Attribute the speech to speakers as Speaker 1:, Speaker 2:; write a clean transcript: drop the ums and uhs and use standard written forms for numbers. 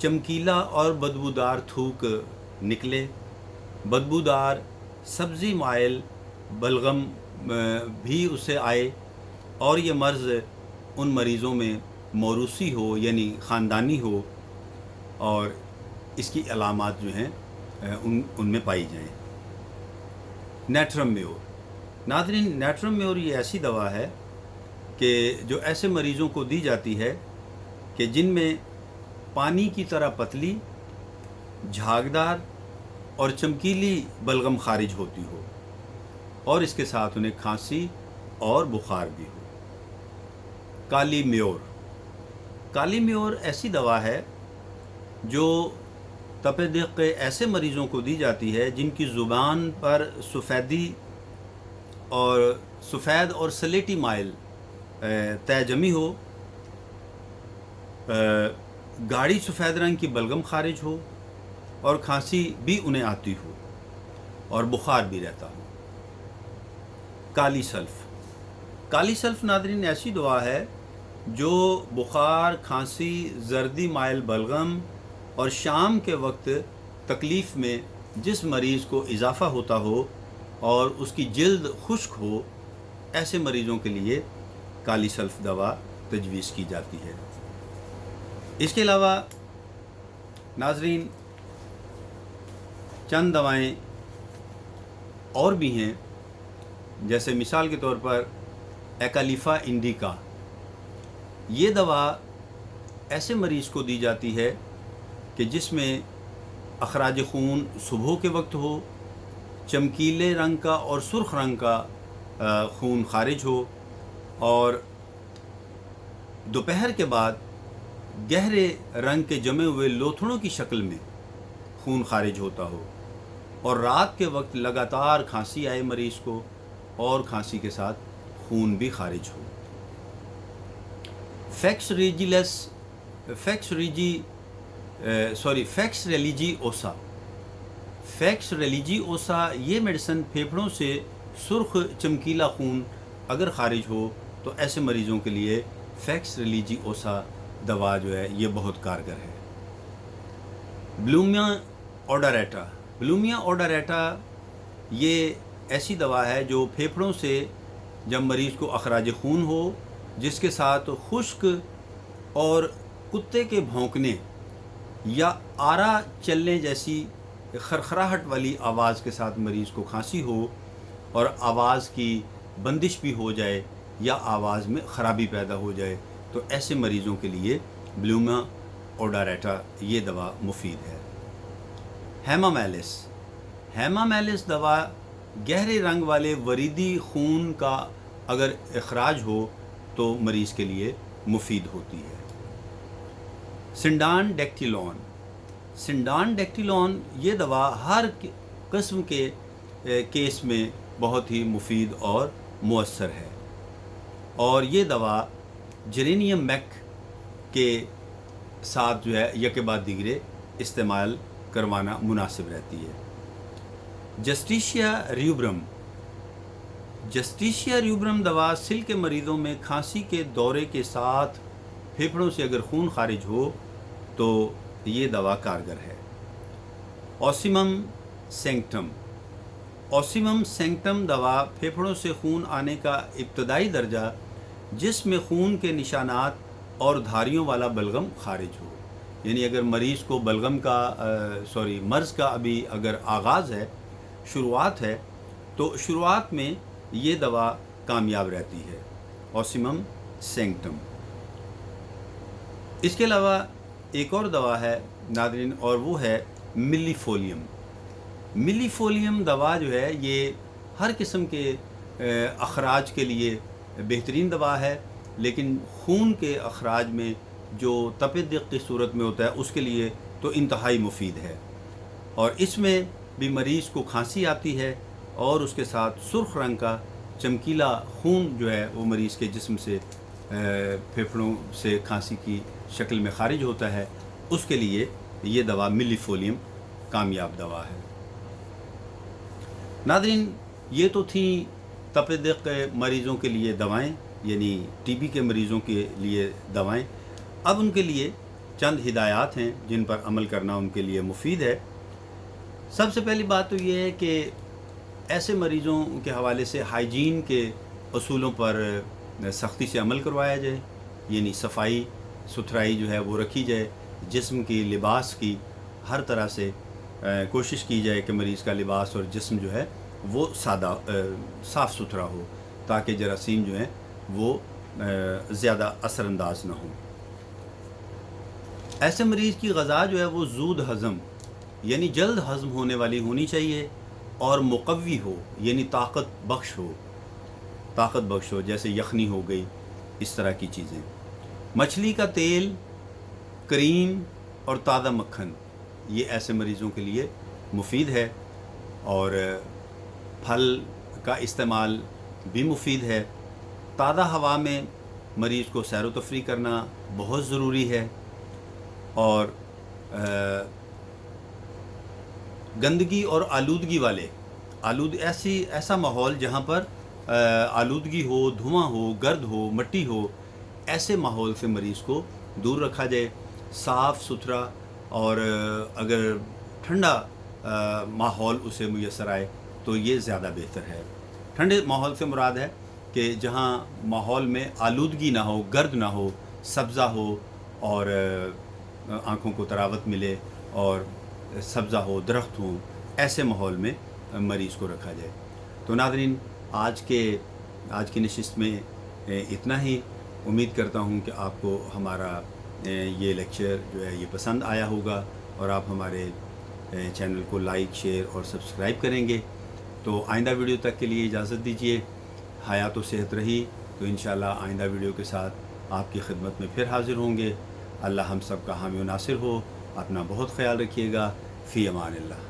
Speaker 1: چمکیلا اور بدبودار تھوک نکلے، بدبودار سبزی مائل بلغم بھی اسے آئے، اور یہ مرض ان مریضوں میں موروثی ہو یعنی خاندانی ہو، اور اس کی علامات جو ہیں ان میں پائی جائیں۔ نیٹرم میور، ناظرین نیٹرم میور یہ ایسی دوا ہے کہ جو ایسے مریضوں کو دی جاتی ہے کہ جن میں پانی کی طرح پتلی، جھاگدار اور چمکیلی بلغم خارج ہوتی ہو، اور اس کے ساتھ انہیں کھانسی اور بخار بھی ہو۔ کالی میور، کالی میور ایسی دوا ہے جو تپ دق ایسے مریضوں کو دی جاتی ہے جن کی زبان پر سفید اور سلیٹی مائل طے جمی ہو، گاڑھی سفید رنگ کی بلغم خارج ہو، اور کھانسی بھی انہیں آتی ہو، اور بخار بھی رہتا ہو۔ کالی سلف، کالی سلف ناظرین ایسی دوا ہے جو بخار، کھانسی، زردی مائل بلغم اور شام کے وقت تکلیف میں جس مریض کو اضافہ ہوتا ہو اور اس کی جلد خشک ہو، ایسے مریضوں کے لیے کالی سلف دوا تجویز کی جاتی ہے۔ اس کے علاوہ ناظرین چند دوائیں اور بھی ہیں، جیسے مثال کے طور پر ایکالیفا انڈیکا۔ یہ دوا ایسے مریض کو دی جاتی ہے کہ جس میں اخراج خون صبح کے وقت ہو، چمکیلے رنگ کا اور سرخ رنگ کا خون خارج ہو، اور دوپہر کے بعد گہرے رنگ کے جمے ہوئے لوتھڑوں کی شکل میں خون خارج ہوتا ہو، اور رات کے وقت لگاتار کھانسی آئے مریض کو، اور کھانسی کے ساتھ خون بھی خارج ہو۔ فیکس ریلیجی اوسا، فیکس ریلیجی اوسا یہ میڈیسن پھیپھڑوں سے سرخ چمکیلا خون اگر خارج ہو تو ایسے مریضوں کے لیے فیکس ریلیجی اوسا دوا جو ہے یہ بہت کارگر ہے۔ بلومیا اوڈاریٹا، بلومیا اوڈاریٹا یہ ایسی دوا ہے جو پھیپھڑوں سے جب مریض کو اخراج خون ہو جس کے ساتھ خشک اور کتے کے بھونکنے یا آرا چلنے جیسی خرخراہٹ والی آواز کے ساتھ مریض کو کھانسی ہو، اور آواز کی بندش بھی ہو جائے یا آواز میں خرابی پیدا ہو جائے، تو ایسے مریضوں کے لیے بلوما اوڈاریٹا یہ دوا مفید ہے۔ ہیمامیلس، ہیمامیلس دوا گہرے رنگ والے وریدی خون کا اگر اخراج ہو تو مریض کے لیے مفید ہوتی ہے۔ سنڈان ڈیکٹیلون، سنڈان ڈیکٹیلون یہ دوا ہر قسم کے کیس میں بہت ہی مفید اور مؤثر ہے، اور یہ دوا جرینیم میک کے ساتھ جو ہے یک بعد دیگرے استعمال کروانا مناسب رہتی ہے۔ جسٹیشیا ریوبرم، جسٹیشیا ریوبرم دوا سل کے مریضوں میں کھانسی کے دورے کے ساتھ پھیپھڑوں سے اگر خون خارج ہو تو یہ دوا کارگر ہے۔ اوسیمم سینکٹم، اوسیمم سینکٹم دوا پھیپھڑوں سے خون آنے کا ابتدائی درجہ جس میں خون کے نشانات اور دھاریوں والا بلغم خارج ہو، یعنی اگر مریض کو بلغم کا مرض کا ابھی اگر آغاز ہے، شروعات ہے، تو شروعات میں یہ دوا کامیاب رہتی ہے، اوسیمم سینکٹم۔ اس کے علاوہ ایک اور دوا ہے ناظرین، اور وہ ہے ملی فولیم۔ ملی فولیم دوا جو ہے یہ ہر قسم کے اخراج کے لیے بہترین دوا ہے، لیکن خون کے اخراج میں جو تپ دق کی صورت میں ہوتا ہے اس کے لیے تو انتہائی مفید ہے، اور اس میں بھی مریض کو کھانسی آتی ہے اور اس کے ساتھ سرخ رنگ کا چمکیلا خون جو ہے وہ مریض کے جسم سے پھیپھڑوں سے کھانسی کی شکل میں خارج ہوتا ہے، اس کے لیے یہ دوا ملی فولیم کامیاب دوا ہے۔ ناظرین یہ تو تھیں تپ دق مریضوں کے لیے دوائیں، یعنی ٹی بی کے مریضوں کے لیے دوائیں۔ اب ان کے لیے چند ہدایات ہیں جن پر عمل کرنا ان کے لیے مفید ہے۔ سب سے پہلی بات تو یہ ہے کہ ایسے مریضوں کے حوالے سے ہائیجین کے اصولوں پر سختی سے عمل کروایا جائے، یعنی صفائی ستھرائی جو ہے وہ رکھی جائے، جسم کی لباس کی ہر طرح سے کوشش کی جائے کہ مریض کا لباس اور جسم جو ہے وہ سادہ صاف ستھرا ہو، تاکہ جراثیم جو ہیں وہ زیادہ اثر انداز نہ ہوں۔ ایسے مریض کی غذا جو ہے وہ زود ہضم یعنی جلد ہضم ہونے والی ہونی چاہیے، اور مقوی ہو یعنی طاقت بخش ہو، جیسے یخنی ہو گئی، اس طرح کی چیزیں۔ مچھلی کا تیل، کریم اور تازہ مکھن یہ ایسے مریضوں کے لیے مفید ہے، اور پھل کا استعمال بھی مفید ہے۔ تازہ ہوا میں مریض کو سیر و تفریح کرنا بہت ضروری ہے، اور گندگی اور آلودگی والے ایسا ماحول جہاں پر آلودگی ہو، دھواں ہو، گرد ہو، مٹی ہو، ایسے ماحول سے مریض کو دور رکھا جائے۔ صاف ستھرا اور اگر ٹھنڈا ماحول اسے میسر آئے تو یہ زیادہ بہتر ہے۔ ٹھنڈے ماحول سے مراد ہے کہ جہاں ماحول میں آلودگی نہ ہو، گرد نہ ہو، سبزہ ہو، اور آنکھوں کو تراوت ملے، اور سبزہ ہو، درخت ہوں، ایسے ماحول میں مریض کو رکھا جائے۔ تو ناظرین، آج کی نشست میں اتنا ہی۔ امید کرتا ہوں کہ آپ کو ہمارا یہ لیکچر جو ہے یہ پسند آیا ہوگا، اور آپ ہمارے چینل کو لائک، شیئر اور سبسکرائب کریں گے۔ تو آئندہ ویڈیو تک کے لیے اجازت دیجیے۔ حیات و صحت رہی تو انشاءاللہ آئندہ ویڈیو کے ساتھ آپ کی خدمت میں پھر حاضر ہوں گے۔ اللہ ہم سب کا حامی و ناصر ہو۔ اپنا بہت خیال رکھیے گا۔ فی امان اللہ۔